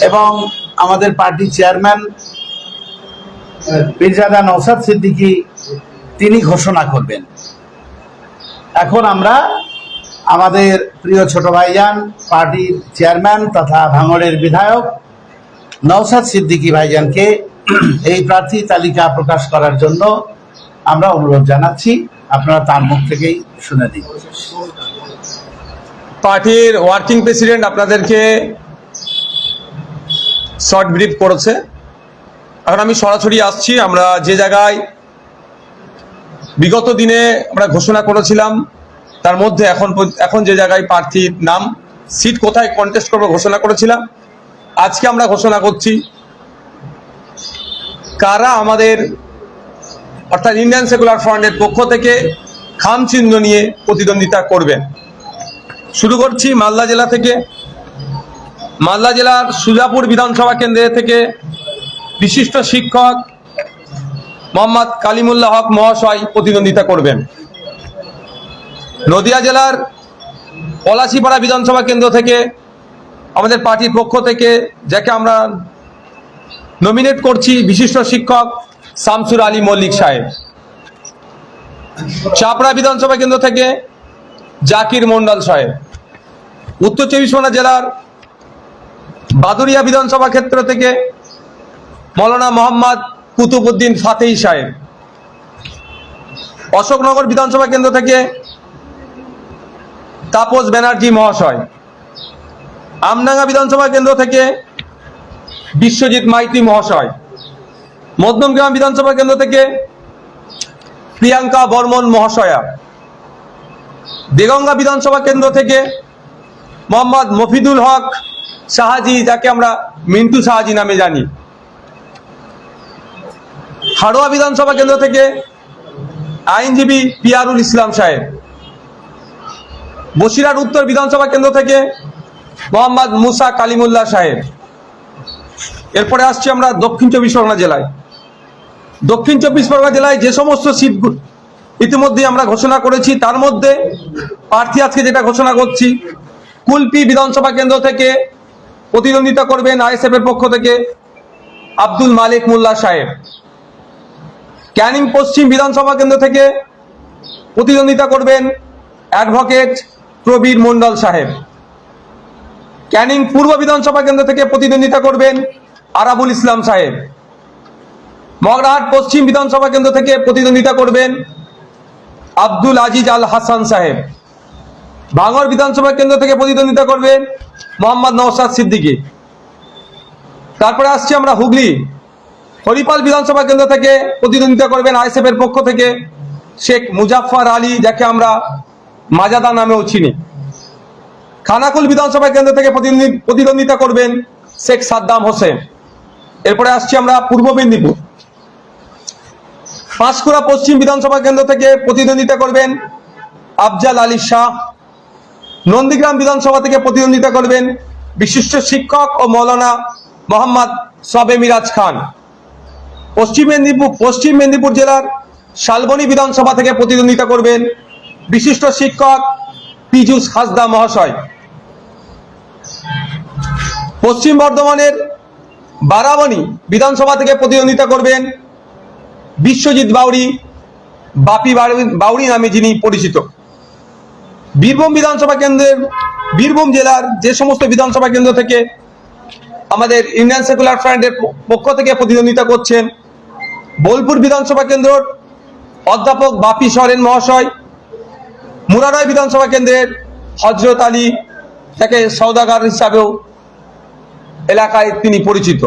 এবং আমাদের party chairman Pirzada Naushad Siddiqui তিনি ঘোষণা করবেন। এখন আমরা আমাদের প্রিয় ছোট ভাইজান পার্টির চেয়ারম্যান তথা ভাঙড়ের বিধায়ক নওশাদ সিদ্দিকী ভাইজানকে এই প্রার্থী তালিকা প্রকাশ করার জন্য আমরা অনুরোধ জানাচ্ছি। আপনারা তার মুখ থেকেই শুনে দিন। পার্টির ওয়ার্কিং প্রেসিডেন্ট আপনাদেরকে শর্ট ব্রিফ করেছে। এখন আমি সরাসরি আসছি। আমরা যে জায়গায় বিগত দিনে আমরা ঘোষণা করেছিলাম তার মধ্যে এখন যে জায়গায় প্রার্থীর নাম, সিট কোথায় কন্টেস্ট করবো ঘোষণা করেছিলাম, আজকে আমরা ঘোষণা করছি কারা আমাদের অর্থাৎ ইন্ডিয়ান সেকুলার ফ্রন্টের পক্ষ থেকে খাম চিহ্ন নিয়ে প্রতিদ্বন্দ্বিতা করবেন। শুরু করছি মালদা জেলা থেকে। মালদা জেলার সুজাপুর বিধানসভা কেন্দ্র থেকে বিশিষ্ট শিক্ষক মোহাম্মদ কালিমুল্লাহ হক মহাশয় প্রতিদ্বন্দ্বিতা করবেন। নদিয়া জেলার পলাশীপাড়া বিধানসভা কেন্দ্র থেকে আমাদের পার্টির পক্ষ থেকে যাকে আমরা নমিনেট করছি বিশিষ্ট শিক্ষক শামসুর আলী মল্লিক সাহেব। চাপড়া বিধানসভা কেন্দ্র থেকে জাকির মন্ডল সাহেব। উত্তর চব্বিশ পরগনা জেলার বাদুরিয়া বিধানসভা ক্ষেত্র থেকে মৌলানা মোহাম্মদ কুতুবউদ্দিন ফাতেহি সাহেব। অশোকনগর বিধানসভা কেন্দ্র থেকে তাপস ব্যানার্জি মহাশয়। আমডাঙ্গা বিধানসভা কেন্দ্র থেকে বিশ্বজিৎ মাইতি মহাশয়। মধ্যমগ্রাম বিধানসভা কেন্দ্র থেকে প্রিয়াঙ্কা বর্মন মহাশয়া। দেগঙ্গা বিধানসভা কেন্দ্র থেকে মোহাম্মদ মফিদুল হক শাহাজি, যাকে আমরা মিন্টু শাহাজি নামে জানি। হাড়োয়া বিধানসভা কেন্দ্র থেকে আইনজীবী পিয়ারুল ইসলাম সাহেব। বসিরহাট উত্তর বিধানসভা কেন্দ্র থেকে মোহাম্মদ মুসা কালিমুল্লাহ সাহেব। এরপরে আসছি আমরা দক্ষিণ চব্বিশ পরগনা জেলায়। দক্ষিণ চব্বিশ পরগনা জেলায় যে সমস্ত সিট ইতিমধ্যে আমরা ঘোষণা করেছি তার মধ্যে প্রার্থী আজকে যেটা ঘোষণা করছি, কুলপি বিধানসভা কেন্দ্র থেকে প্রতিদ্বন্দ্বিতা করবেন আইএসএফ এর পক্ষ থেকে আব্দুল মালিক মোল্লা সাহেব। ক্যানিং পশ্চিম বিধানসভা কেন্দ্র থেকে প্রতিদ্বন্দ্বিতা করবেন অ্যাডভোকেট প্রবীর মন্ডল সাহেব। ক্যানিং পূর্ব বিধানসভা কেন্দ্র থেকে প্রতিদ্বন্দ্বিতা করবেন আরাবুল ইসলাম সাহেব। মগরাহাট পশ্চিম বিধানসভা কেন্দ্র থেকে প্রতিদ্বন্দ্বিতা করবেন আব্দুল আজিজ আল হাসান সাহেব। ভাঙড় বিধানসভা কেন্দ্র থেকে প্রতিদ্বন্দ্বিতা করবেন মোহাম্মদ নওশাদ সিদ্দিকী। তারপরে আসছি আমরা হুগলি হরিপাল বিধানসভা কেন্দ্র থেকে প্রতিদ্বন্দ্বিতা করবেন আইএসএফ এর পক্ষ থেকে শেখ মুজাফফর আলী, যাকে আমরা মাজাদা নামেও চিনি। খানাকুল বিধানসভা কেন্দ্র থেকে প্রতিদ্বন্দ্বিতা করবেন শেখ সাদ্দাম হোসেন। এরপরে আসছি আমরা পূর্ব মেদিনীপুর। পাঁশকুড়া পশ্চিম বিধানসভা কেন্দ্র থেকে প্রতিদ্বন্দ্বিতা করবেন আফজাল আলী শাহ। নন্দীগ্রাম বিধানসভা থেকে প্রতিদ্বন্দ্বিতা করবেন বিশিষ্ট শিক্ষক ও মৌলানা মোহাম্মদ সবে মিরাজ খান। পশ্চিম মেদিনীপুর জেলার শালবনী বিধানসভা থেকে প্রতিদ্বন্দ্বিতা করবেন বিশিষ্ট শিক্ষক পীযূষ হাসদা মহাশয়। পশ্চিম বর্ধমানের বারাবণী বিধানসভা থেকে প্রতিদ্বন্দ্বিতা করবেন বিশ্বজিৎ বাউরি, বাপি বাউরি নামে যিনি পরিচিত। বীরভূম বিধানসভা কেন্দ্রের বীরভূম জেলার যে সমস্ত বিধানসভা কেন্দ্র থেকে আমাদের ইন্ডিয়ান সেকুলার ফ্রন্টের পক্ষ থেকে প্রতিদ্বন্দ্বিতা করছেন বোলপুর বিধানসভা কেন্দ্রের অধ্যাপক বাপি সরেন মহাশয়। মুরারয় বিধানসভা কেন্দ্রের হজরত আলী, তাকে সওদাগর হিসাবেও এলাকায় তিনি পরিচিত।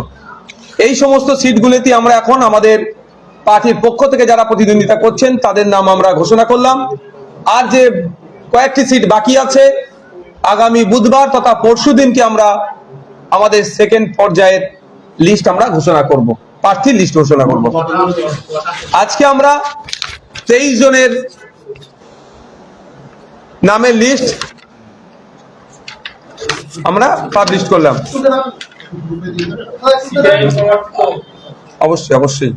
এই সমস্ত সিটগুলিতে আমরা এখন আমাদের পার্টির পক্ষ থেকে যারা প্রতিদ্বন্দ্বিতা করছেন তাদের নাম আমরা ঘোষণা করলাম। আর যে কয়েকটি সিট বাকি আছে আগামী বুধবার তথা পরশু দিনকে আমরা আমাদের সেকেন্ড পর্যায়ের লিস্ট আমরা ঘোষণা করব, প্রার্থীর লিস্ট ঘোষণা করব। আজকে আমরা 23 জনের নামের লিস্ট আমরা পাবলিশ করলাম। অবশ্যই অবশ্যই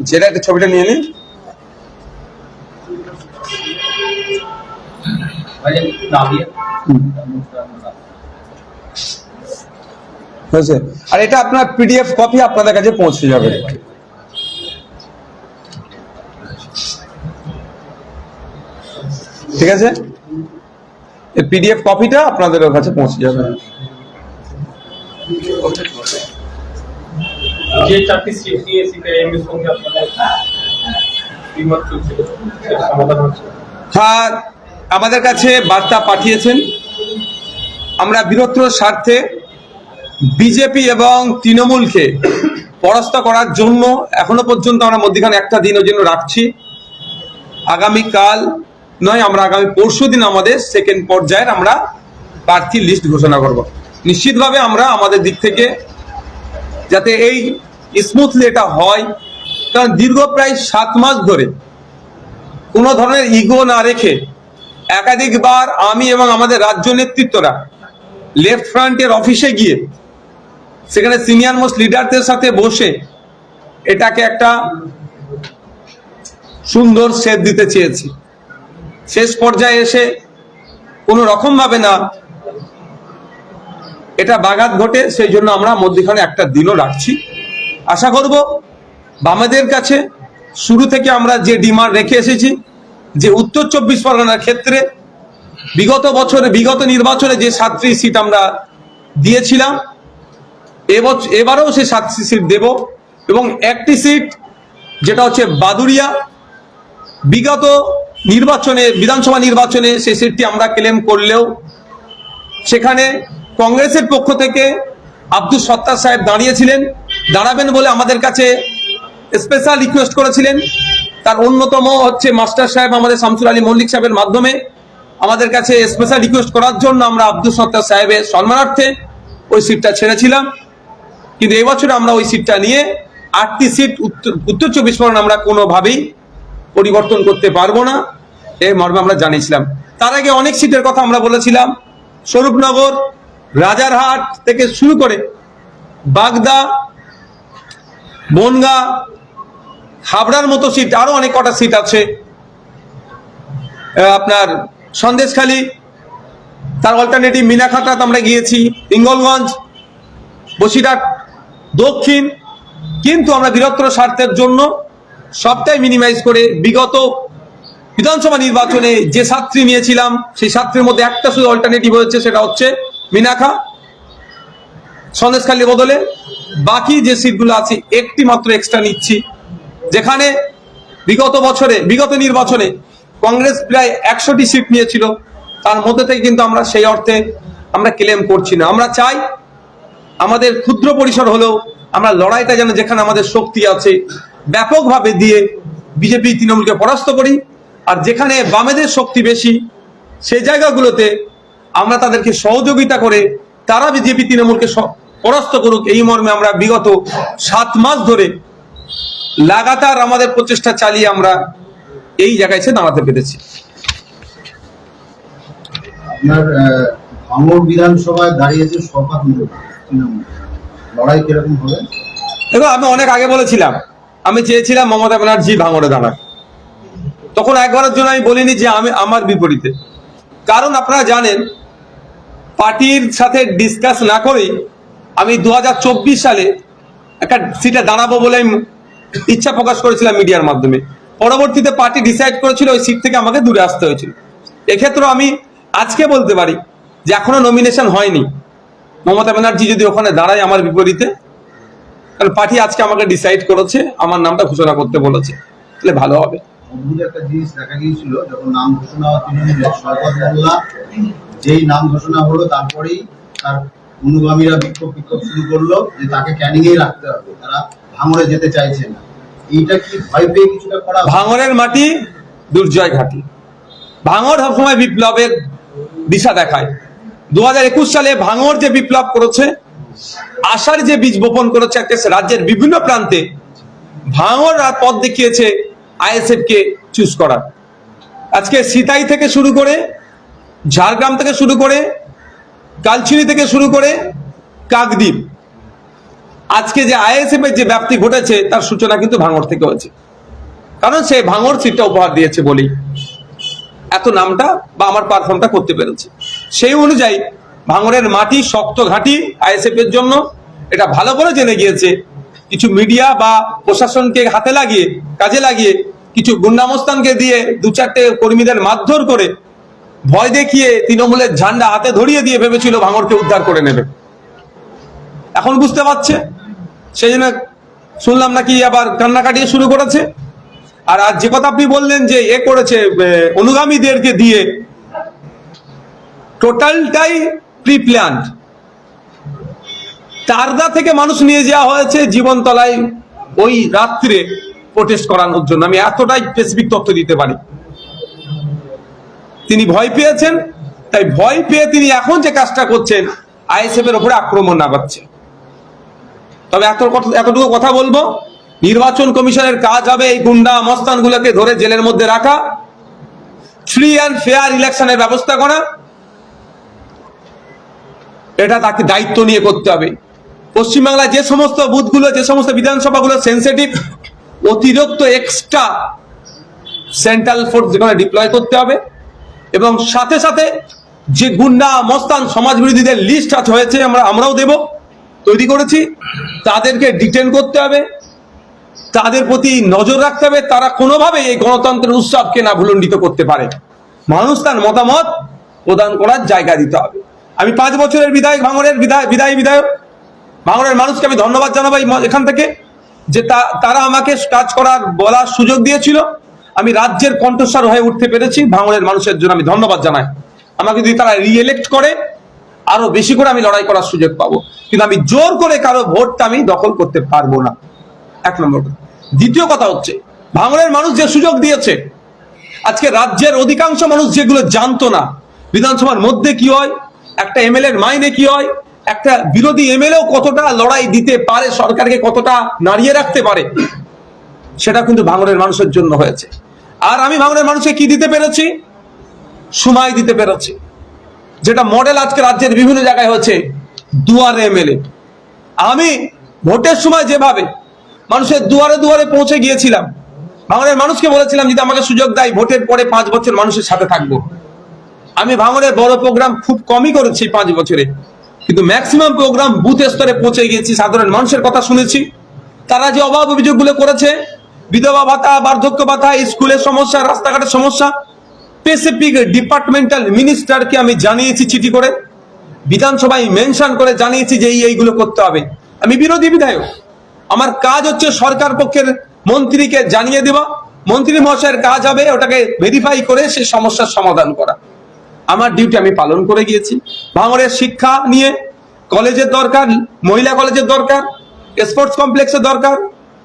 যেটা একটা ছবিটা নিয়ে নিন। হয়েছে। আর এটা আপনার পিডিএফ কপি আপনাদের কাছে পৌঁছে যাবে। ঠিক আছে, এই পিডিএফ কপিটা আপনাদের কাছে পৌঁছে যাবে। যে চারটি সিট নিয়ে সিপিআইএমের সঙ্গে আপনাদের দ্বিমত চলছিল, সেটা সমাধান হচ্ছে? হ্যাঁ, আমাদের কাছে বার্তা পাঠিয়েছেন। আমরা বৃহত্তর স্বার্থে বিজেপি এবং তৃণমূলকে পরাস্ত করার জন্য এখনো পর্যন্ত আমরা মধ্যখানে একটা দিনের জন্য রাখছি। আগামীকাল নয়, আমরা আগামী পরশু দিন আমাদের সেকেন্ড পর্যায়ের আমরা প্রার্থী লিস্ট ঘোষণা করব। নিশ্চিতভাবে আমরা আমাদের দিক থেকে যাতে এই স্মুথলি এটা হয়, কারণ দীর্ঘ প্রায় 7 মাস ধরে কোনো ধরনের ইগো না রেখে একাধিকবার আমি এবং আমাদের রাজ্য নেতৃত্বরা লেফট ফ্রন্টের অফিসে গিয়ে সেখানে সিনিয়র মোস্ট লিডারদের সাথে বসে এটাকে একটা সুন্দর শেপ দিতে চেয়েছি। শেষ পর্যায়ে এসে কোনো রকম ভাবে না এটা বাগাত ঘটে, সেই জন্য আমরা মধ্যখানে একটা দিনও রাখছি। আশা করব বামেদের কাছে শুরু থেকে আমরা যে ডিমান্ড রেখে এসেছি যে উত্তর 24 পরগনার ক্ষেত্রে বিগত নির্বাচনে যে 7টি সিট আমরা দিয়েছিলাম, এবারেও সেই 7টি সিট দেব। এবং একটি সিট যেটা হচ্ছে বাদুড়িয়া, বিগত নির্বাচনে বিধানসভা নির্বাচনে সেই সিটটি আমরা ক্লেম করলেও সেখানে কংগ্রেসের পক্ষ থেকে আব্দুল সত্তার সাহেব দাঁড়াবেন বলে আমাদের কাছে স্পেশাল রিকোয়েস্ট করেছিলেন। তার অন্যতম হচ্ছে মাস্টার সাহেব আমাদের শামসুল আলী মল্লিক সাহেবের মাধ্যমে আমাদের কাছে স্পেশাল রিকোয়েস্ট করার জন্য আমরা আব্দুল সত্তার সাহেবের সম্মানার্থে ওই সিটটা ছেড়েছিলাম। কিন্তু এই বছর আমরা ওই সিটটা নিয়ে 8টি সিট উত্তর 24 পরগনা আমরা কোনোভাবেই পরিবর্তন করতে পারবো না, এই মর্মে আমরা জানিয়েছিলাম। তার আগে অনেক সিটের কথা আমরা বলেছিলাম, স্বরূপনগর, রাজারহাট থেকে শুরু করে বাগদা, বনগা, হাবড়ার মতো সিট, আরো অনেক কটা সিট আছে, আপনার সন্দেশখালী, তার অল্টারনেটিভ মিনাখাতাত আমরা গিয়েছি, হিঙ্গলগঞ্জ, বসিরহাট দক্ষিণ। কিন্তু আমরা বৃহত্তর স্বার্থের জন্য সবটাই মিনিমাইজ করে বিগত বিধানসভা নির্বাচনে যে 7টি নিয়েছিলাম সেই 7টির মধ্যে একটা শুধু অল্টারনেটিভ হয়েছে, সেটা হচ্ছে মিনাখা, সন্দেশখালী বদলে। বাকি যে সিটগুলো আছে একটি মাত্র এক্সট্রা নিচ্ছি, যেখানে বিগত নির্বাচনে কংগ্রেস প্রায় 100টি সিট নিয়েছিল, তার মধ্যে থেকে কিন্তু আমরা সেই অর্থে আমরা ক্লেম করছি না। আমরা চাই আমাদের ক্ষুদ্র পরিসর হলেও আমরা লড়াইটা যেন যেখানে আমাদের শক্তি আছে ব্যাপকভাবে দিয়ে বিজেপি তৃণমূলকে পরাস্ত করি, আর যেখানে বামেদের শক্তি বেশি সেই জায়গাগুলোতে আমরা তাদেরকে সহযোগিতা করে তারা বিজেপি তৃণমূলকে পরাস্ত করুক, এই মর্মে আমরা বিগত 7 মাস ধরে লাগাতার আমাদের প্রচেষ্টা চালিয়ে আমরা এই জায়গায় এসে দাঁড়াতে পেরেছি। আপনার ভাঙড় বিধানসভায় দাঁড়িয়েছে শওকত মোল্লা, লড়াই কিরকম হবে? দেখো, আমি অনেক আগে বলেছিলাম আমি চেয়েছিলাম মমতা ব্যানার্জি ভাঙড়ে দাঁড়াক। তখন একবারের জন্য আমি বলিনি যে আমি আমার বিপরীতে, কারণ আপনারা জানেন পার্টির সাথে ডিসকাস না করেই আমি 2024 সালে একটা সিটে দাঁড়াবো বলে ইচ্ছা প্রকাশ করেছিলাম মিডিয়ার মাধ্যমে। পরবর্তীতে পার্টি ডিসাইড করেছিল ওই সিট থেকে আমাকে দূরে আসতে হয়েছিল। এক্ষেত্রে আমি আজকে বলতে পারি যে এখনো নমিনেশন হয়নি, মমতা ব্যানার্জি যদি ওখানে দাঁড়ায় আমার বিপরীতে, কারণ পার্টি আজকে আমাকে ডিসাইড করেছে, আমার নামটা ঘোষণা করতে বলেছে, তাহলে ভালো হবে। অদ্ভুত একটা জিনিস দেখা গিয়েছিল যখন নাম ঘোষণা হওয়া তৃণমূলের, শওকত মোল্লা যেই নাম ঘোষণা হলো তারপরেই তার অনুগামীরা বিক্ষোভ শুরু করলো যে তাকে ক্যানিংয়েই রাখতে হবে, তারা ভাঙড়ে যেতে চাইছে না। এইটা কি ভয় পেয়ে কিছুটা করা? ভাঙড়ের মাটি দুর্জয় ঘাটি, ভাঙড় সবসময় বিপ্লবের দিশা দেখায়। 2021 সালে ভাঙড় যে বিপ্লব করেছে, আশার যে বীজ বপন করেছে রাজ্যের বিভিন্ন প্রান্তে, ভাঙড় আর পথ দেখিয়েছে আইএসএফ কে চুজ করার। আজকে সিতাই থেকে শুরু করে, ঝাড়গ্রাম থেকে শুরু করে, কালচিনি থেকে শুরু করে কাকদ্বীপ, আজকে যে আইএসএফ এর যে ব্যাপ্তি ঘটেছে তার সূচনা কিন্তু ভাঙড় থেকে হয়েছে, কারণ সে ভাঙড় সিটটা উপহার দিয়েছে বলেই। এত নামটা বা আমার পারফর্মটা করতে পেরেছি। সেই অনুযায়ী ভাঙড়ের মাটি শক্ত ঘাঁটি আইএসএফ এর জন্য, এটা ভালো করে জেনে গিয়েছে। কিছু মিডিয়া বা প্রশাসনকে হাতে লাগিয়ে, কাজে লাগিয়ে, কিছু গুন্ডামস্তানকে দিয়ে 2-4টে কর্মীদের মারধর করে, ভয় দেখিয়ে তৃণমূলের ঝান্ডা হাতে ধরিয়ে দিয়ে ভেবেছিল ভাঙড়কে উদ্ধার করে নেবে। এখন বুঝতে পারছে, সেই জন্য শুনলাম নাকি আবার কান্নাকাটি শুরু করেছে। আর আজ যে কথা আপনি বললেন যে করেছে অনুগামীদেরকে দিয়ে, টোটালটাই প্রি প্ল্যান্ড। তারদা থেকে মানুষ নিয়ে যাওয়া হয়েছে জীবনতলায় ওই রাত্রে প্রোটেস্ট করানোর জন্য। আমি এতটাই স্পেসিফিক তথ্য দিতে পারি। তিনি ভয় পেয়েছেন, তাই ভয় পেয়ে তিনি এখন যে কাজটা করছেন আইএসএফ এর উপরে আক্রমণ নামাচ্ছে। তবে এতটুকু কথা বলবো, নির্বাচন কমিশনের কাজ হবে এই গুন্ডা মস্তানগুলোকে ধরে জেলের মধ্যে রাখা, ফ্রি অ্যান্ড ফেয়ার ইলেকশনের ব্যবস্থা করা। এটা তাকে দায়িত্ব নিয়ে করতে হবে। পশ্চিমবাংলায় যে সমস্ত বুথগুলো, যে সমস্ত বিধানসভাগুলো সেন্সিটিভ, অতিরিক্ত এক্সট্রা সেন্ট্রাল ফোর্স যেখানে ডিপ্লয় করতে হবে, এবং সাথে সাথে যে গুন্ডা মস্তান সমাজ বিরোধীদের লিস্ট হয়েছে, আমরাও দেব, তৈরি করেছি, তাদেরকে ডিটেন করতে হবে, তাদের প্রতি নজর রাখতে হবে, তারা কোনোভাবে এই গণতন্ত্রের উৎসবকে না ভুলণ্ডিত করতে পারে। মানুষ তার মতামত প্রদান করার জায়গা দিতে হবে। আমি 5 বছরের বিধায়ক, ভাঙড়ের বিধায়ক। ভাঙড়ের মানুষকে আমি ধন্যবাদ জানাবো এখান থেকে, যে তারা আমাকে কাজ করার বলার সুযোগ দিয়েছিল। আমি রাজ্যের কণ্ঠস্বর হয়ে উঠতে পেরেছি। ভাঙড়ের মানুষের জন্য আমি ধন্যবাদ জানাই। আমাকে যদি তারা রিএলেক্ট করে, আরো বেশি করে আমি লড়াই করার সুযোগ পাবো, কিন্তু আমি জোর করে কারো ভোটটা আমি দখল করতে পারবো না। 1 নম্বর কথা। দ্বিতীয় কথা হচ্ছে, ভাঙড়ের মানুষ যে সুযোগ দিয়েছে, আজকে রাজ্যের অধিকাংশ মানুষ যেগুলো জানতো না, বিধানসভার মধ্যে কি হয়, একটা এমএলএ এর মাইনে কি হয়, একটা বিরোধী এমএলএও কতটা লড়াই দিতে পারে, সরকারকে কতটা নাড়িয়ে রাখতে পারে, সেটা কিন্তু ভাঙড়ের মানুষের জন্য হয়েছে। আর আমি ভাঙড়ের মানুষকে কি দিতে পেরেছি? সময় দিতে পেরেছি, যেটা মডেল আজকে রাজ্যের বিভিন্ন জায়গায় হচ্ছে। দুয়ারে এমএলএ, আমি ভোটের সময় যেভাবে মানুষের দুয়ারে দুয়ারে পৌঁছে গিয়েছিলাম, ভাঙড়ের মানুষকে বলেছিলাম যদি আমাকে সুযোগ দেয় ভোটের পরে 5 বছর মানুষের সাথে থাকবো। আমি ভাঙড়ের বড় প্রোগ্রাম খুব কমই করেছি 5 বছরে, কিন্তু ম্যাক্সিমাম প্রোগ্রাম বুথ স্তরে পৌঁছে গিয়েছি, সাধারণ মানুষের কথা শুনেছি। তারা যে অভাব অভিযোগগুলো করেছে, বিধবা ভাতা, বার্ধক্য ভাতা, স্কুলের সমস্যা, রাস্তাঘাটের সমস্যা, স্পেসিফিক ডিপার্টমেন্টাল মিনিস্টারকে আমি জানিয়েছি চিঠি করে, বিধানসভায় মেনশন করে জানিয়েছি যে এইগুলো করতে হবে। আমি বিরোধী বিধায়ক, আমার কাজ হচ্ছে সরকার পক্ষের মন্ত্রীকে জানিয়ে দেওয়া, মন্ত্রী মহাশয়ের কাজ হবে ওটাকে ভেরিফাই করে সেই সমস্যার সমাধান করা। আমার ডিউটি আমি পালন করে গিয়েছি। ভাঙড়ের শিক্ষা নিয়ে কলেজের দরকার, মহিলা কলেজের দরকার, স্পোর্টস কমপ্লেক্সের দরকার,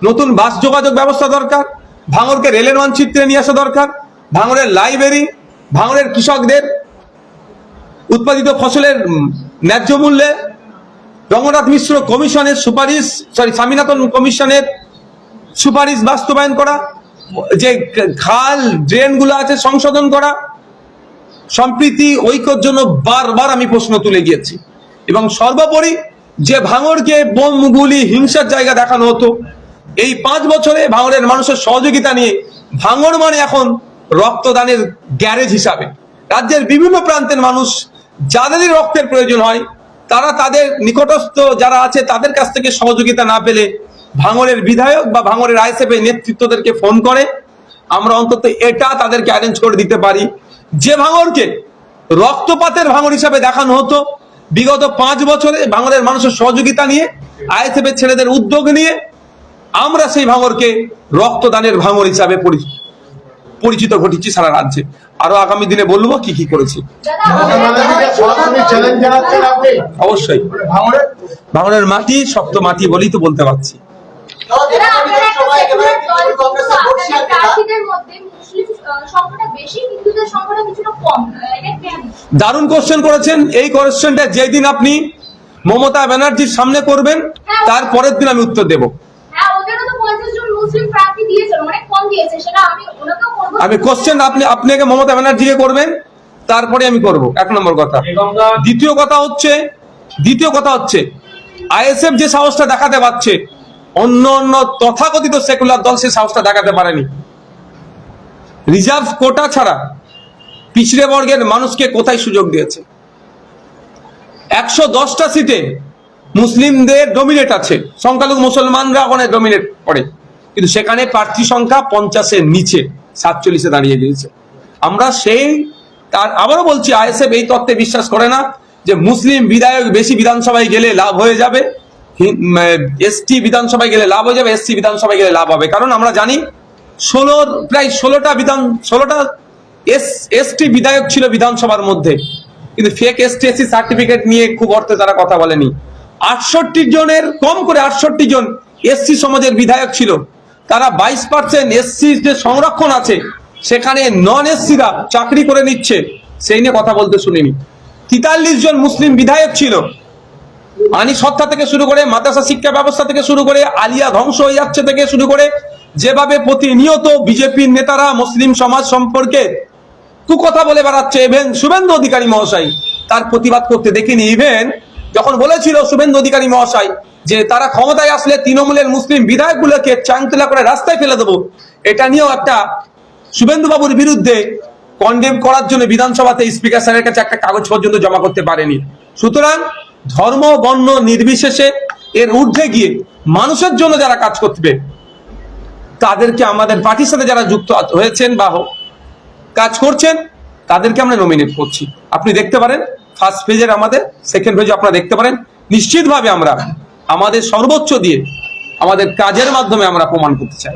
নতুন বাস যোগাযোগ ব্যবস্থা দরকার, ভাঙড়কে রেলের মানচিত্রে নিয়ে আসা দরকার, ভাঙড়ের লাইব্রেরি, ভাঙড়ের কৃষকদের উৎপাদিত ফসলের ন্যায্য মূল্যে রঙ্গনাথ মিশ্র কমিশনের সুপারিশ, স্বামীনাথন কমিশনের সুপারিশ বাস্তবায়ন করা, যে খাল ড্রেনগুলো আছে সংশোধন করা, সম্প্রীতি ঐক্যর জন্য বারবার আমি প্রশ্ন তুলে গিয়েছি। এবং সর্বোপরি যে ভাঙড়কে বোম গুলি হিংসার জায়গা দেখানো হতো, এই 5 বছরে ভাঙড়ের মানুষের সহযোগিতা নিয়ে ভাঙড় মানে এখন রক্তদানের গ্যারেজ হিসাবে রাজ্যের বিভিন্ন প্রান্তের মানুষ যাদেরই রক্তের প্রয়োজন হয়, তারা তাদের নিকটস্থ যারা আছে তাদের কাছ থেকে সহযোগিতা না পেলে ভাঙড়ের বিধায়ক বা ভাঙড়ের আইএসএফ এর নেতৃত্বদেরকে ফোন করে, আমরা অন্তত এটা তাদেরকে অ্যারেঞ্জ করে দিতে পারি। যে ভাঙড়কে রক্তপাতের ভাঙড় হিসাবে দেখানো হতো, বিগত 5 বছরে ভাঙড়ের মানুষের সহযোগিতা নিয়ে, আইএসএফ এর ছেলেদের উদ্যোগ নিয়ে আমরা সেই ভাঙড়কে রক্তদানের ভাঙড় হিসাবে পরিচিত ঘটিয়েছি সারা রাজ্যে। আরো আগামী দিনে বলবো কি কি করেছি। অবশ্যই ভাঙড়ের মাটি শক্ত মাটি বলেই তো বলতে পারছি। দারুণ কোশ্চেন করেছেন। এই কোশ্চেনটা যেদিন আপনি মমতা ব্যানার্জির সামনে করবেন, তার পরের দিন আমি উত্তর দেব। আমি কোশ্চেন আপনি আগে মমতা ব্যানার্জিকে করবেন, তারপরে আমি করব, 1 নম্বর কথা। দ্বিতীয় কথা হচ্ছে আইএসএফ যে সাহসটা দেখাতে পারছে, অন্য অন্য তথাকথিত সেকুলার দল সে সাহসটা দেখাতে পারেনি। রিজার্ভ কোটা ছাড়া পিছড়ে বর্গের মানুষকে কোথায় সুযোগ দিয়েছে? 110টা সিটে মুসলিমদের ডমিনেট আছে, সংখ্যালঘু মুসলমানরা ওখানে ডমিনেট করে, কিন্তু সেখানে প্রার্থী সংখ্যা 50-এর নিচে, 47-এ দাঁড়িয়ে গিয়েছে। আমরা সেই তার আবারও বলছি, আইএসএফ এই তত্ত্বে বিশ্বাস করে না যে মুসলিম বিধায়ক বেশি বিধানসভায় গেলে লাভ হয়ে যাবে, এসটি বিধানসভায় গেলে লাভ হয়ে যাবে, এসসি বিধানসভায় গেলে লাভ হবে। কারণ আমরা জানি প্রায় 16টা এসটি বিধায়ক ছিল বিধানসভার মধ্যে, কিন্তু ফেক এসটি এসসি সার্টিফিকেট নিয়ে খুব অর্থে তারা কথা বলেনি। 68 জনের কম করে 68 জন এসসি সমাজের বিধায়ক ছিল, তারা 22% এসসি যে সংরক্ষণ আছে সেখানে নন এসসিরা চাকরি করে নিচ্ছে, সেই নিয়ে কথা বলতে শুনিনি। 43 জন মুসলিম বিধায়ক ছিল, আইনি সত্তা থেকে শুরু করে মাদ্রাসা শিক্ষা ব্যবস্থা থেকে শুরু করে আলিয়া ধ্বংস হয়ে যাচ্ছে থেকে শুরু করে যেভাবে প্রতিনিয়ত বিজেপির নেতারা মুসলিম সমাজ সম্পর্কে কথা বলে বেড়াচ্ছে, ইভেন শুভেন্দু অধিকারী মহাশয় তার প্রতিবাদ করতে দেখিনি। ইভেন যখন বলেছিল শুভেন্দু অধিকারী মহাশয় যে তারা ক্ষমতায় আসলে তৃণমূলের মুসলিম বিধায়কগুলোকে চাংতলা করে রাস্তায় ফেলে দেবো, এটা নিয়েও একটা শুভেন্দু বাবুর বিরুদ্ধে কন্ডেম করার জন্য বিধানসভাতে স্পিকার স্যারের কাছে একটা কাগজ পর্যন্ত জমা করতে পারেনি। সুতরাং ধর্ম বর্ণ নির্বিশেষে এর ঊর্ধ্বে গিয়ে মানুষের জন্য যারা কাজ করবে তাদেরকে, আমাদের পার্টির সাথে যারা যুক্ত হয়েছেন বা কাজ করছেন তাদেরকে আমরা নমিনেট করছি। আপনি দেখতে পারেন ফার্স্ট পেজের, আমাদের সেকেন্ড পেজে আপনারা দেখতে পারেন। নিশ্চিতভাবে আমরা আমাদের সর্বোচ্চ দিয়ে আমাদের কাজের মাধ্যমে আমরা প্রমাণ করতে চাই।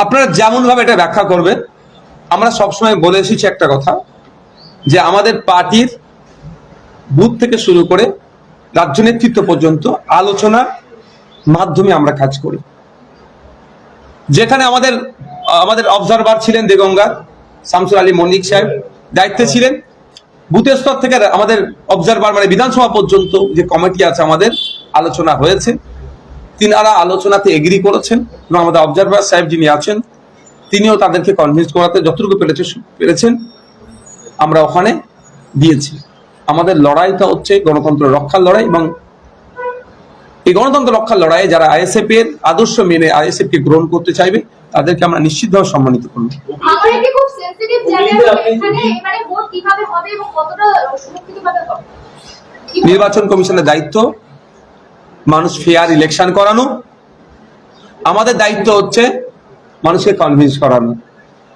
আপনারা যেমন ভাবে এটা ব্যাখ্যা করবেন, আমরা সবসময় বলে এসেছি একটা কথা, যে আমাদের পার্টির বুথ থেকে শুরু করে রাজ্য নেতৃত্ব পর্যন্ত আলোচনার মাধ্যমে আমরা কাজ করি। যেখানে আমাদের অবজারভার ছিলেন দেগঙ্গার শামসুল আলী মল্লিক সাহেব, দায়িত্বে ছিলেন। বুথের স্তর থেকে আমাদের অবজারভার মানে বিধানসভা পর্যন্ত যে কমিটি আছে আমাদের, আলোচনা হয়েছে, তিনারা আলোচনাতে এগ্রি করেছেন এবং আমাদের অবজারভার সাহেব যিনি আছেন তিনিও তাদেরকে কনভিন্স করাতে যতটুকু পেরেছেন আমরা ওখানে দিয়েছি। আমাদের লড়াইটা হচ্ছে গণতন্ত্র রক্ষার লড়াই, এবং এই গণতন্ত্র রক্ষার লড়াইয়ে যারা আইএসএফ এর আদর্শ মেনে আইএসএফ কে গ্রহণ করতে চাইবে তাদেরকে আমরা নিশ্চিতভাবে সম্মানিত করব। নির্বাচন কমিশনের দায়িত্ব মানুষ ফেয়ার ইলেকশন করানো, আমাদের দায়িত্ব হচ্ছে মানুষকে কনভিন্স করানো,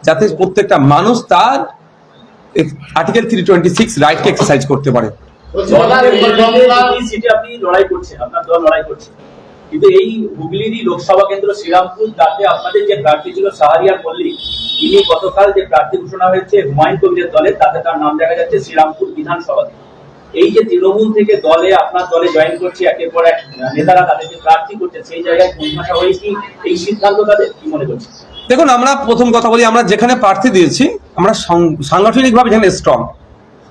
যাতে প্রত্যেকটা মানুষ তার আর্টিকেল 326 রাইটকে এক্সারসাইজ করতে পারে। আপনি লড়াই করছেন, আপনার দল লড়াই করছে, কিন্তু এই হুগলিরই লোকসভা কেন্দ্র শ্রীরামপুর, তাতে আপনাদের যে প্রার্থী ছিল শাহরিয়ার মল্লিক, তিনি গতকাল যে প্রার্থী ঘোষণা হয়েছে হুমায়ুন কবিরের দলে, তাতে তার নাম দেখা যাচ্ছে শ্রীরামপুর বিধানসভাতে। এই যে তৃণমূল থেকে দলে আপনার দলে জয়েন করছে একের পর এক নেতারা, তাদেরকে প্রার্থী করছে, সেই জায়গায় পূর্ণাশা হয়ে কি এই সিদ্ধান্ত তাদের কি মনে করছে? দেখুন, আমরা প্রথম কথা বলি, আমরা যেখানে প্রার্থী দিয়েছি আমরা সাংগঠনিকভাবে যেখানে স্ট্রং,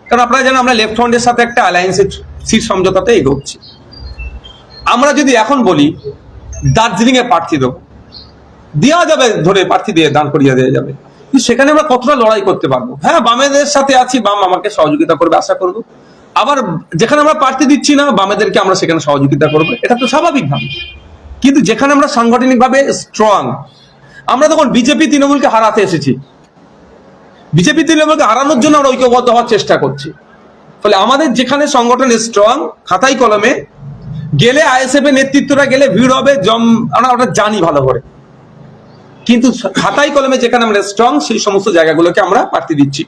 কারণ আপনারা জানেন আমরা লেফট ফ্রন্টের সাথে একটা অ্যালায়েন্সের সিট সমঝোতাতে এগোচ্ছি। আমরা যদি এখন বলি দার্জিলিং এ প্রার্থী দেবো, দেওয়া যাবে, ধরে প্রার্থী দিয়ে দান করিয়ে দেওয়া যাবে, কিন্তু সেখানে আমরা কতটা লড়াই করতে পারবো? হ্যাঁ, বামেদের সাথে আছি, বাম আমাকে সহযোগিতা করবে আশা করবো। আবার যেখানে আমরা প্রার্থী দিচ্ছি না, বামেদেরকে আমরা সেখানে সহযোগিতা করবো, এটা তো স্বাভাবিকভাবে। কিন্তু যেখানে আমরা সাংগঠনিকভাবে স্ট্রং, আমরা তখন বিজেপি তৃণমূলকে হারাতে এসেছি, বিজেপি তৃণমূলকে হারানোর জন্য আমরা ঐক্যবদ্ধ হওয়ার চেষ্টা করছি। ফলে আমাদের যেখানে সংগঠন স্ট্রং, খাতাই কলমে গেলে আইএসএফ এর নেতৃত্বরা গেলে ভিড় হবে, আমরা ওটা জানি ভালো করে, কিন্তু খাতাই কলমে যেখানে আমরা স্ট্রং সেই সমস্ত জায়গাগুলোকে আমরা প্রার্থী দিচ্ছি।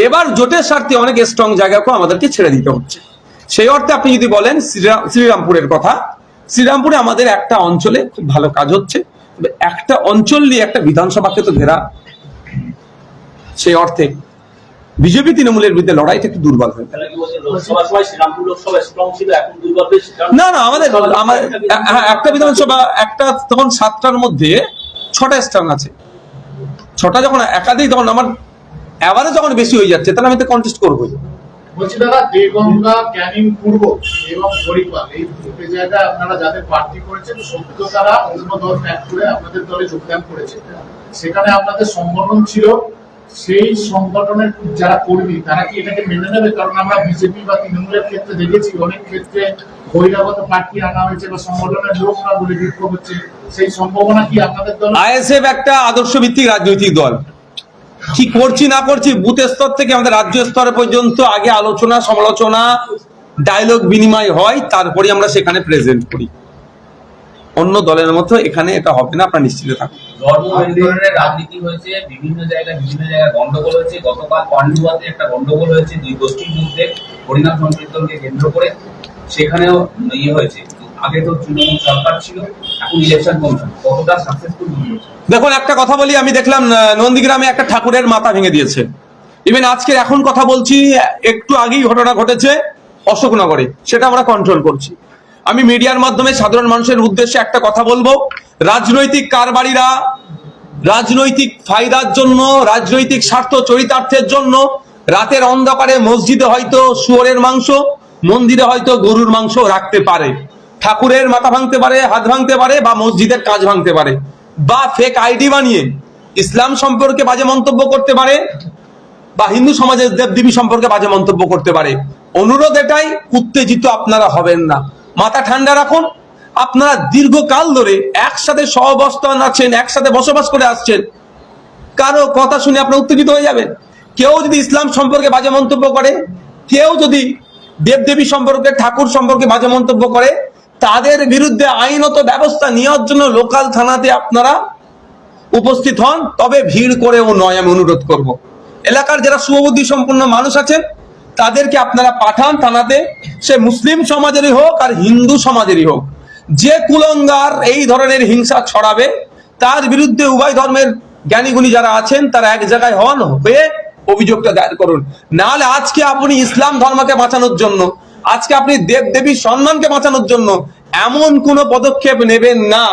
এবার জোটের স্বার্থে অনেক স্ট্রং জায়গাকেও আমাদেরকে ছেড়ে দিতে হচ্ছে। সেই অর্থে আপনি যদি বলেন শ্রীরামপুরের কথা, শ্রীরামপুরে আমাদের একটা অঞ্চলে খুব ভালো কাজ হচ্ছে, একটা অঞ্চল নিয়ে একটা বিধানসভাকে তো ঘেরা, সেই অর্থে বিজেপি তৃণমূলের বিরুদ্ধে লড়াইটা একটু দুর্বল হয়ে গেল। না না, আমাদের একটা বিধানসভা, একটা তখন 7টার মধ্যে 6টা স্থান আছে, 6টা যখন একাধিক, তখন আমার এভারেজ যখন বেশি হয়ে যাচ্ছে, তাহলে আমি তো কন্টেস্ট করবোই। বলছি দাদা, দেগঙ্গা, ক্যানিং পূর্ব এবং হরিপাল, এই দুটো জায়গায় আপনারা যাদের প্রার্থী করেছেন, সত্য তারা অন্য দল ত্যাগ করে আপনাদের দলে যোগদান করেছে। সেখানে আপনাদের সম্মেলন ছিল, সেই সংগঠনের যারা কর্মী তারা কি এটাকে মেনে নেবে? কারণ আমরা বিজেপি বা তৃণমূলের ক্ষেত্রে দেখেছি অনেক ক্ষেত্রে বহিরাগত প্রার্থী আনা হয়েছে বা সংগঠনের লোক না বলে বিক্ষোভ হচ্ছে, সেই সম্ভাবনা কি আপনাদের দল? আইএসএফ একটা আদর্শ ভিত্তিক রাজনৈতিক দল। কি করছি না করছি বুথ স্তর থেকে আমাদের রাজ্য স্তর পর্যন্ত আগে আলোচনা সমালোচনা ডায়লগ বিনিময় হয়, তারপরে আমরা সেখানে প্রেজেন্ট করি। অন্য দলের মতো এখানে এটা হবে না, আপনারা নিশ্চিত থাকুন। ধর্ম আন্দোলনের রাজনীতি হয়েছে, বিভিন্ন জায়গায় গন্ডগোল হয়েছে। গতকাল পান্ডুয়াতে একটা গন্ডগোল হয়েছে দুই গোষ্ঠীর মধ্যে হরিনাম সংকীর্তনকে কেন্দ্র করে, সেখানেও হয়েছে। আগে তো তৃণমূল সরকার ছিল, এখন ইলেকশন কমিশন, কতটা সাকসেসফুল হয়েছে? দেখুন একটা কথা বলি, আমি দেখলাম নন্দীগ্রামে একটা ঠাকুরের মাথা ভেঙে দিয়েছে। ইভেন আজকে এখন কথা বলছি, একটু আগেই ঘটনা ঘটেছে অশোকনগরে, সেটা আমরা কন্ট্রোল করছি। আমি মিডিয়ার মাধ্যমে সাধারণ মানুষের উদ্দেশ্যে একটা কথা বলবো, রাজনৈতিক কারবারিরা রাজনৈতিক ফায়দার জন্য, রাজনৈতিক স্বার্থ চরিতার্থের জন্য রাতের অন্ধকারে মসজিদে হয়তো শুয়োরের মাংস, মন্দিরে হয়তো গরুর মাংস রাখতে পারে, ঠাকুরের মাথা ভাঙতে পারে, হাত ভাঙতে পারে, বা মসজিদের কাজ ভাঙতে পারে, বা ফেক আইডি বানিয়ে ইসলাম সম্পর্কে বাজে মন্তব্য করতে পারে, বা হিন্দু সমাজের দেবদেবী সম্পর্কে বাজে মন্তব্য করতে পারে। অনুরোধ এটাই, উত্তেজিত আপনারা হবেন না, মাথা ঠান্ডা রাখুন। আপনারা দীর্ঘকাল ধরে একসাথে সহাবস্থান আছেন, একসাথে বসবাস করে আসছেন, কারো কথা শুনে আপনারা উত্তেজিত হয়ে যাবেন। কেউ যদি ইসলাম সম্পর্কে বাজে মন্তব্য করে, কেউ যদি দেবদেবী সম্পর্কে, ঠাকুর সম্পর্কে বাজে মন্তব্য করে, তাদের বিরুদ্ধে আইনত ব্যবস্থা নেওয়ার জন্য লোকাল থানাতে আপনারা উপস্থিত হন, তবে ভিড় করেও নয়। আমি অনুরোধ করব, এলাকার যারা সুবুদ্ধি সম্পন্ন মানুষ আছেন তাদেরকে আপনারা পাঠান থানাতে, সে মুসলিম সমাজেরই হোক আর হিন্দু সমাজেরই হোক। যে কুলঙ্গার এই ধরনের হিংসা ছড়াবে তার বিরুদ্ধে উভয় ধর্মের জ্ঞানীগুণী যারা আছেন তারা এক জায়গায় হন, হয়ে অভিযোগটা দায়ের করুন। নাহলে আজকে আপনি ইসলাম ধর্মকে বাঁচানোর জন্য, আজকে আপনি দেব দেবীর সম্মানকে বাঁচানোর জন্য এমন কোন পদক্ষেপ নেবেন না,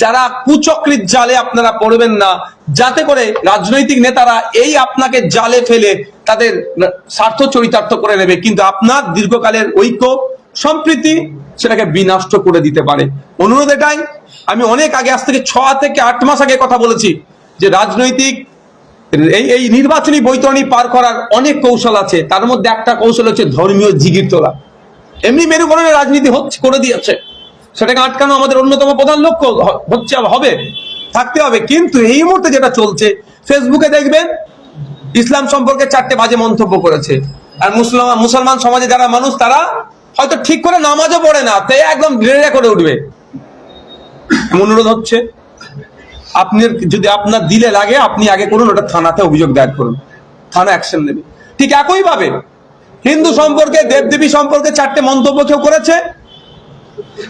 যারা কুচক্রির জালে আপনারা পড়বেন না, যাতে করে রাজনৈতিক নেতারা এই আপনাকে জালে ফেলে তাদের স্বার্থ চরিতার্থ করে নেবে, কিন্তু আপনার দীর্ঘকালের ঐক্য সম্প্রীতি সেটাকে বিনষ্ট করে দিতে পারে। অনুরোধ এটাই, আমি অনেক আগে, আজ থেকে 6 থেকে 8 মাস আগে কথা বলেছি যে রাজনৈতিক এই নির্বাচনী বৈতরণী পার করার অনেক কৌশল আছে, তার মধ্যে একটা কৌশল হচ্ছে ধর্মীয় জিগির তোলা। এমনি মেরুকরণের রাজনীতি হচ্ছে, করে দিয়েছে, সেটাকে আটকানো আমাদের অন্যতম প্রধান লক্ষ্য হচ্ছে, হবে, থাকতে হবে। কিন্তু এই মুহূর্তে যেটা চলছে, ফেসবুকে দেখবেন ইসলাম সম্পর্কে 4টে বাজে মন্তব্য করেছে, আর মুসলমান সমাজে যারা মানুষ তারা হয়তো ঠিক করে নামাজও পড়ে না, তাই একদম রেড়ে করে উঠবে। অনুরোধ হচ্ছে, আপনি যদি আপনার দিলে লাগে আপনি আগে করুন, ওটা থানাতে অভিযোগ দায়ের করুন, থানা অ্যাকশন নেবে। ঠিক একই ভাবে হিন্দু সম্পর্কে, দেবদেবী সম্পর্কে 4টে মন্তব্য কেউ করেছে,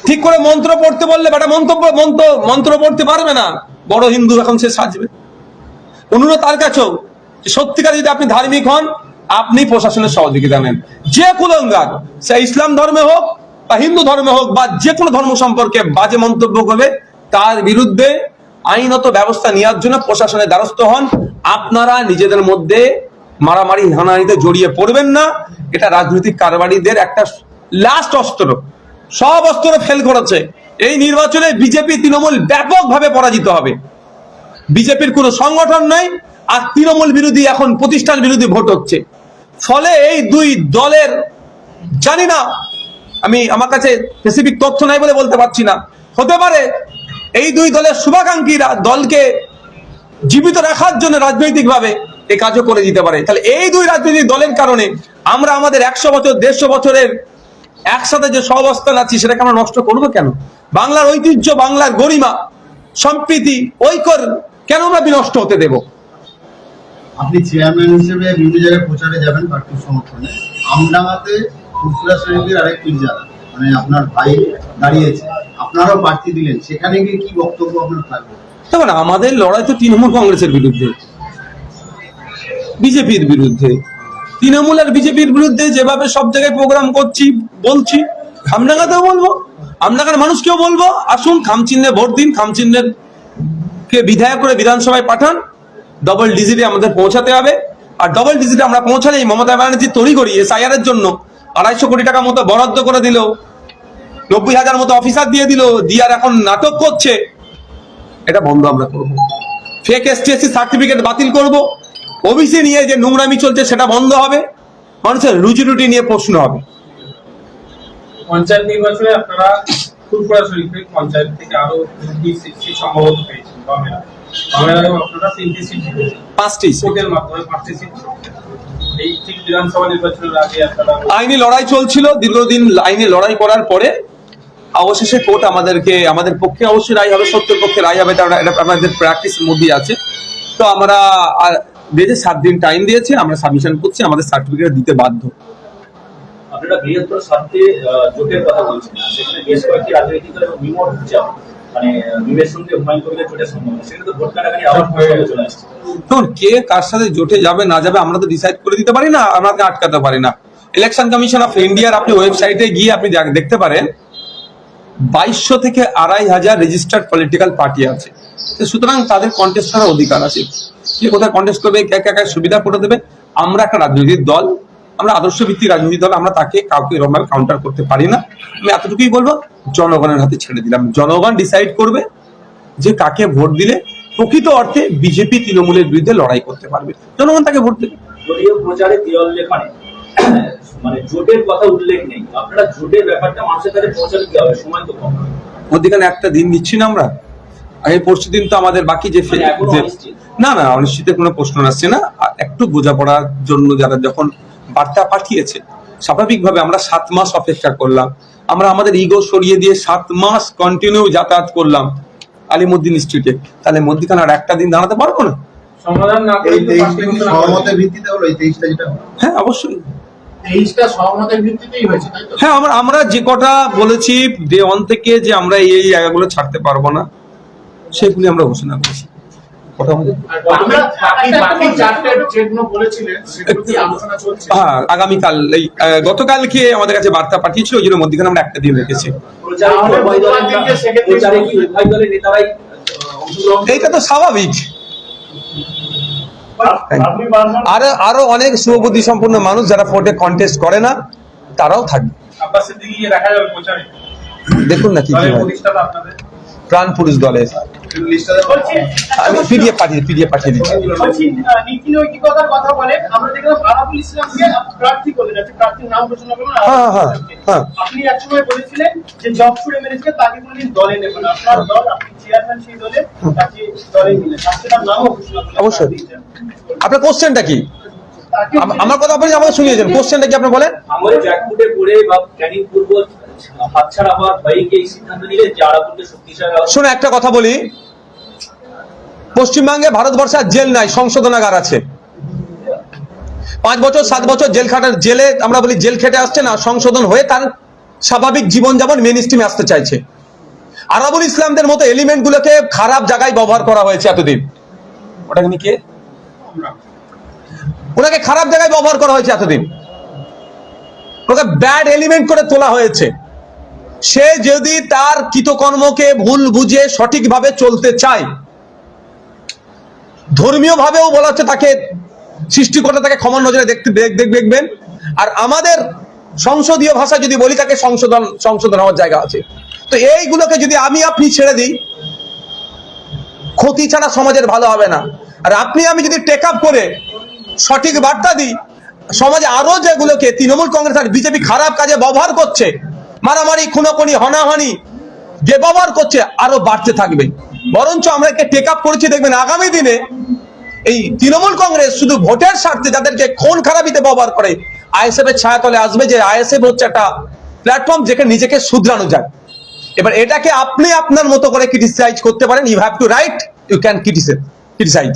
ঠিক করে মন্ত্র পড়তে বললে বেটা মন্ত্র পড়তে পারবে না, বড় হিন্দু এখন সে সাজবে। অনুরোধ তার কাছেও, সত্যিকার যদি আপনি ধার্মিক হন, আপনি প্রশাসনের সহযোগিতা নেন। যে কুলঙ্গার, সে ইসলাম ধর্মে হোক বা হিন্দু ধর্মে হোক বা যে কোনো ধর্ম সম্পর্কে বাজে মন্তব্য করবে, তার বিরুদ্ধে আইনত ব্যবস্থা নেওয়ার জন্য প্রশাসনের দ্বারস্থ হন। আপনারা নিজেদের মধ্যে মারামারি হানাহানিতে জড়িয়ে পড়বেন না, এটা রাজনৈতিক কারবারিদের একটা লাস্ট অস্ত্র। সব অস্ত্র ফেল করেছে, এই নির্বাচনে বিজেপি তৃণমূল ব্যাপকভাবে পরাজিত হবে। বিজেপির কোনো সংগঠন নাই, আর তৃণমূল বিরোধী, এখন প্রতিষ্ঠান বিরোধী ভোট হচ্ছে। ফলে এই দুই দলের, জানি না, আমার কাছে স্পেসিফিক তথ্য নাই বলে বলতে পারছি না, হতে পারে এই দুই দলের শুভাকাঙ্ক্ষীরা দলকে জীবিত রাখার জন্য রাজনৈতিকভাবে এই কাজও করে দিতে পারে। তাহলে এই দুই রাজনৈতিক দলের কারণে আমরা আমাদের 100 বছর 150 বছরের একসাথে যে সহাবস্থান আছি সেটাকে আমরা নষ্ট করবো কেন? বাংলার ঐতিহ্য, বাংলার গরিমা, সম্প্রীতি, ঐক্য কেন আমরা বিনষ্ট হতে দেব? আপনি চেয়ারম্যান হিসেবে বিভিন্ন জায়গায় প্রচারে যাবেন প্রার্থীর সমর্থনে। আমডাঙ্গাতে ফুরফুরা শরীফের আরেক পীরজাদা, মানে আপনার ভাই দাঁড়িয়েছে, আপনারাও প্রার্থী দিলেন, সেখানে গিয়ে কি বক্তব্য আপনার থাকবে? দেখুন, আমাদের লড়াই তো তৃণমূল কংগ্রেসের বিরুদ্ধে, বিজেপির বিরুদ্ধে। তৃণমূল আর বিজেপির বিরুদ্ধে যেভাবে সব জায়গায় প্রোগ্রাম করছি, বলছি, আমডাঙ্গাতেও বলবো, আমডাঙ্গার মানুষকেও বলবো, আসুন খামচিহ্নে ভোট দিন, খামচিহ্নের কে বিধায়ক করে বিধানসভায় পাঠান, ডবল ডিজিটে আমাদের পৌঁছাতে হবে। আর ডবল ডিজিটে আমরা পৌঁছালেই মমতা ব্যানার্জি তড়িঘড়ি SIR এর জন্য 250 কোটি টাকা মতো বরাদ্দ করে দিল, 90,000 মতো অফিসার দিয়ে দিল, দিয়ার এখন নাটক করছে, এটা বন্ধ আমরা করবো। ফেক এসটিএসসি সার্টিফিকেট বাতিল করব, ওবিসি নিয়ে যে নোংরামি চলছে সেটা বন্ধ হবে, মানুষের রুজি রুটি নিয়ে প্রশ্ন হবে। পঞ্চায়েত নির্বাচনে আপনারা ফুরফুরা শরীফের পঞ্চায়েত থেকে আরো 2টি সিট সম্ভবত পেয়েছেন বামেরা। বামেরাও আপনারা 3টি সিট জিতেছেন, 5টি ভোটের মাধ্যমে 5টি সিট। এই ঠিক বিধানসভা নির্বাচনের আগে আপনারা আইনি লড়াই চলছিল, দীর্ঘদিন আইনি লড়াই করার পরে অবশেষে কোর্ট আমাদের পক্ষে অবশ্যই রায় হবে, সত্যের পক্ষে রায় হবে, এটা আমাদের প্র্যাকটিসের মধ্যে আছে। তো আমরা দিয়েছে 7 দিন টাইম দিয়েছে, আমরা সাবমিশন করছি, আমাদের সার্টিফিকেট দিতে বাধ্য। আপনারা বৃহত্তর স্বার্থে জোটের কথা বলছেন, সেখানে বেশ কয়েকটি রাজনৈতিক দল এবং বিমোট হচ্ছে, মানে বিমের সঙ্গে হুমায়ুন কবিরের জোটের সম্ভাবনা, সেখানে তো ভোট কাটাকাটি আবার চলে আসছে। তখন কে কার সাথে জোটে যাবে না যাবে আমরা তো ডিসাইড করে দিতে পারি না, আমরা আটকাতে পারি না। ইলেকশন কমিশন অফ ইন্ডিয়ার আপনি ওয়েবসাইটে গিয়ে আপনি দেখতে পারেন 2200 থেকে 2500 রেজিস্টার্ড পলিটিক্যাল পার্টি আছে। সুতরাং তাদের কন্টেস্ট করার অধিকার আছে, কে কোথায় কন্টেস্ট করবে, কে সুবিধা করে দেবে। আমরা একটা রাজনৈতিক দল, আমরা আদর্শ ভিত্তিক রাজনৈতিক দল, আমরা তাকে কাউকে এরকমভাবে কাউন্টার করতে পারি না। আমি এতটুকুই বলবো, জনগণের হাতে ছেড়ে দিলাম, জনগণ ডিসাইড করবে যে কাকে ভোট দিলে প্রকৃত অর্থে বিজেপি তৃণমূলের বিরুদ্ধে লড়াই করতে পারবে, জনগণ তাকে ভোট দেবে। দলীয় প্রচারে দেওয়াল লেখানে মানে জোটের কথা উল্লেখ নেই, আপনারা জোটের ব্যাপারটা মানুষের কাছে পৌঁছাতে কি হবে, সময় তো কম। মধ্যখানে একটা দিন নিচ্ছি না আমরা, আগে পরশু দিন তো আমাদের বাকি যে না অনিশ্চিতের কোনো প্রশ্ন আসছে না। একটু বোঝাপড়ার জন্য যারা যখন বার্তা পাঠিয়েছে, স্বাভাবিকভাবে আমরা 7 মাস অপেক্ষা করলাম, আমরা আমাদের ইগো সরিয়ে দিয়ে 7 মাস কন্টিনিউ যাতায়াত করলাম আলিমুদ্দিন স্ট্রিটে, তাহলে মধ্যখানে আর একটা দিন দাঁড়াতে পারবো না? সমাধান না করে এই 23টা কি সহমতের ভিত্তিতে হলো? এই 23টা যেটা হলো? হ্যাঁ অবশ্যই, 23টা সহমতের ভিত্তিতেই হয়েছে, তাই তো? হ্যাঁ আমরা যে কটা বলেছি ডে 1 থেকে যে আমরা এই জায়গাগুলো ছাড়তে পারবো না, সেগুলি আমরা ঘোষণা করেছি। বাকি চারটে যেগুলো বলেছিলেন সেগুলো কি আলোচনা চলছে? হ্যাঁ, আগামীকাল এই গতকালকে আমাদের কাছে বার্তা পাঠিয়েছিল, ওই জন্য মধ্যখানে আমরা একটা দিন রেখেছি। প্রচারে কি উভয় দলের নেতারাই অংশগ্রহণ? এইটা তো স্বাভাবিক, আরো অনেক শুভবুদ্ধি সম্পন্ন মানুষ যারা ভোটে কন্টেস্ট করে না তারাও থাকবে। আব্বাস সিদ্দিকীকে দেখা যাবে প্রচারে, দেখুন না কি দলের হয়। প্রতিষ্ঠাতা আপনাদের প্রাণ পুরুষ দলের আমি পিডিএফ পাঠিয়ে দিচ্ছি। নীতি নৈতিকতার কথা বলে আমরা দেখলাম আরাবুল ইসলামকে প্রার্থী করলেন, একটা প্রার্থীর নাম ঘোষণা করলেন। হ্যাঁ। আপনি একসময় বলেছিলেন যে জবসুর এমএলএকে তাকে কোনদিন দলে নেবেন, আপনার দল, আপনি চেয়ারম্যান সেই দলে, তাকে দলে নিলেন, আজকে তার নামও ঘোষণা করলেন। অবশ্যই। আপনার কোশ্চেনটা কি? আমার কথা আপনি আমাকে শুনিয়েছেন, কোশ্চেনটা কি আপনি বলেন? আমাদের জ্যাকফুটে পড়ে বা ক্যানিং পূর্ব হাতছাড়া হওয়ার ভয়ে কি এই সিদ্ধান্ত নিলেন যে আরাবুলকে শক্তিশালী? শুনে একটা কথা বলি, পশ্চিমবঙ্গে ভারতবর্ষে জেল নাই, সংশোধনাগার আছে। 5 বছর 7 বছর জেলে আমরা বলি জেল খেটে আসছে না, সংশোধন হয়ে তার স্বাভাবিক জীবনযাপন মেন স্ট্রিমে আসতে চাইছে। আরাবুল ইসলামদের মতো এলিমেন্ট গুলোকে খারাপ জায়গায় ব্যবহার করা হয়েছে এতদিন। ওটা কি ওনাকে খারাপ জায়গায় ব্যবহার করা হয়েছে এতদিন, ওকে ব্যাড এলিমেন্ট করে তোলা হয়েছে। সে যদি তার কৃতকর্মকে ভুল বুঝে সঠিকভাবে চলতে চায়, ধর্মীয় ভাবেও বলা হচ্ছে তাকে সৃষ্টিকর্তা তাকে ক্ষমার নজরে দেখবেন। আর আমাদের সংসদীয় ভাষা যদি বলি, তাকে সংশোধন হওয়ার জায়গা আছে। তো এইগুলোকে যদি আপনি ছেড়ে দিই, ক্ষতি ছাড়া সমাজের ভালো হবে না। আর আমি যদি টেক আপ করে সঠিক বার্তা দিই, সমাজে আরো যেগুলোকে তৃণমূল কংগ্রেস আর বিজেপি খারাপ কাজে ব্যবহার করছে, মারামারি, খুনোখুনি, হনাহনি যে ব্যবহার করছে, আরো বাড়তে থাকবে। বরঞ্চ আমরা একে টেক আপ করেছি, দেখবেন আগামী দিনে এই তৃণমূল কংগ্রেস শুধু ভোটের স্বার্থে যাদেরকে খুন খারাপিতে ব্যবহার করে, আইএসএফ এর ছায়াতলে আসবে, যে আইএসএফ হচ্ছে একটা প্ল্যাটফর্ম যেখানে নিজেকে শুধরানো যায়। এবার এটাকে আপনি আপনার মতো করে ক্রিটিসাইজ করতে পারেন, you have to write, you can criticise.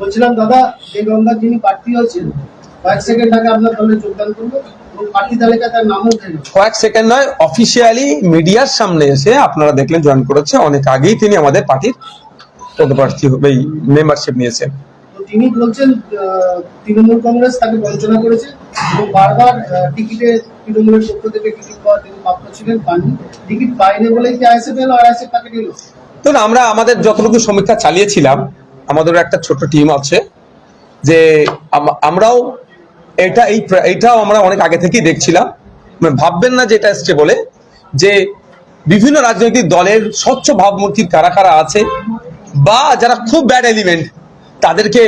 বলছিলাম দাদা, এই গঙ্গার যিনি প্রার্থী হয়েছেন, কয়েক সেকেন্ড আগে আপনার দলে যোগদান করলো, প্রার্থী তালিকায় তার নামও উঠে গেল। কয়েক সেকেন্ড নয়, অফিসিয়ালি মিডিয়ার সামনে এসে আপনারা দেখলেন জয়েন করেছে। অনেক আগেই তিনি আমাদের পার্টির পদপ্রার্থী হবে, মেম্বারশিপ নিয়েছেন। তিনি বলছেন তৃণমূল কংগ্রেস তাকে বঞ্চনা করেছে এবং বারবার টিকিটে তৃণমূলের পক্ষ থেকে টিকিট পাওয়ার তিনি প্রাপ্ত ছিলেন, পাননি। টিকিট পাইনি বলেই কি আইএসএফ এলো আর আইএসএফ তাকে নিল? তো আমরা আমাদের যতটুকু সমীক্ষা চালিয়েছিলাম, আমাদের একটা ছোট টিম আছে, যে আমরাও এইটাও আমরা অনেক আগে থেকেই দেখছিলাম। ভাববেন না যে এটা এসছে বলে, যে বিভিন্ন রাজনৈতিক দলের স্বচ্ছ ভাবমূর্তি কারা কারা আছে, বা যারা খুব ব্যাড এলিমেন্ট তাদেরকে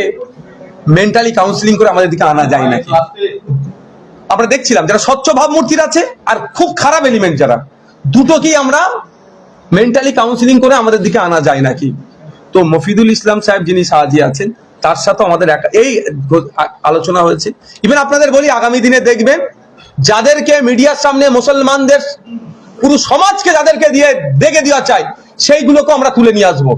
মেন্টালি কাউন্সিলিং করে আমাদের দিকে আনা যায় নাকি? আমরা দেখছিলাম যারা স্বচ্ছ ভাবমূর্তির আছে আর খুব খারাপ এলিমেন্ট যারা, দুটোকেই আমরা মেন্টালি কাউন্সিলিং করে আমাদের দিকে আনা যায় নাকি? তো মফিদুল ইসলাম সাহেব যিনি সাহায্যে আছেন তার সাথে আমাদের এই আলোচনা হয়েছে। ইভেন আপনাদের বলি, আগামী দিনে দেখবেন যাদেরকে মিডিয়ার সামনে মুসলমানদের পুরো সমাজকে যাদেরকে দিয়ে দেখে দেওয়া চাই সেইগুলোকে আমরা তুলে নিয়ে আসবো।